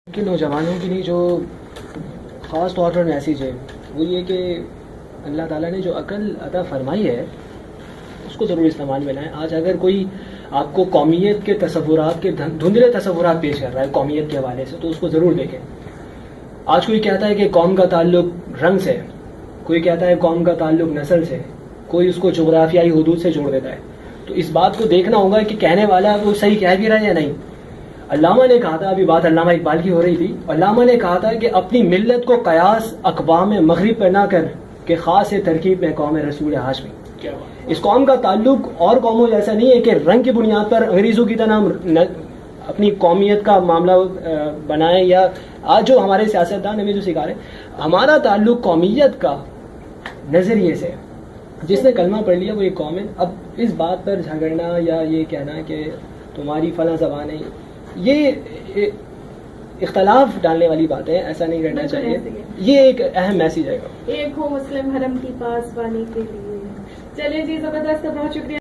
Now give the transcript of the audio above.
کہ نوجوانوں کے لیے جو خاص طور پر میسیج ہے وہ یہ کہ اللہ تعالیٰ نے جو عقل عطا فرمائی ہے اس کو ضرور استعمال میں لائیں. آج اگر کوئی آپ کو قومیت کے تصورات کے دھندلے تصورات پیش کر رہا ہے قومیت کے حوالے سے تو اس کو ضرور دیکھیں. آج کوئی کہتا ہے کہ قوم کا تعلق رنگ سے، کوئی کہتا ہے قوم کا تعلق نسل سے، کوئی اس کو جغرافیائی حدود سے جوڑ دیتا ہے. تو اس بات کو دیکھنا ہوگا کہ کہنے والا وہ صحیح کہہ بھی رہا ہے یا نہیں. علامہ نے کہا تھا، ابھی بات علامہ اقبال کی ہو رہی تھی، علامہ نے کہا تھا کہ اپنی ملت کو قیاس اقوام مغرب پر نہ کر کہ خاص ترکیب میں قوم رسول ہاشمی. اس قوم کا تعلق اور قوموں جیسا نہیں ہے کہ رنگ کی بنیاد پر انگریزوں کی طرح اپنی قومیت کا معاملہ بنائیں، یا آج جو ہمارے سیاستدان ہمیں جو سکھا رہے ہیں. ہمارا تعلق قومیت کا نظریے سے، جس نے کلمہ پڑھ لیا وہ ایک قوم ہے. اب اس بات پر جھگڑنا یا یہ کہنا کہ تمہاری فلاں زبان ہے، یہ اختلاف ڈالنے والی بات ہے، ایسا نہیں کرنا چاہیے. یہ ایک اہم میسیج ہے. ایک ہو مسلم حرم کی پاسبانی کے لیے. چلیں جی، زبردست، بہت شکریہ.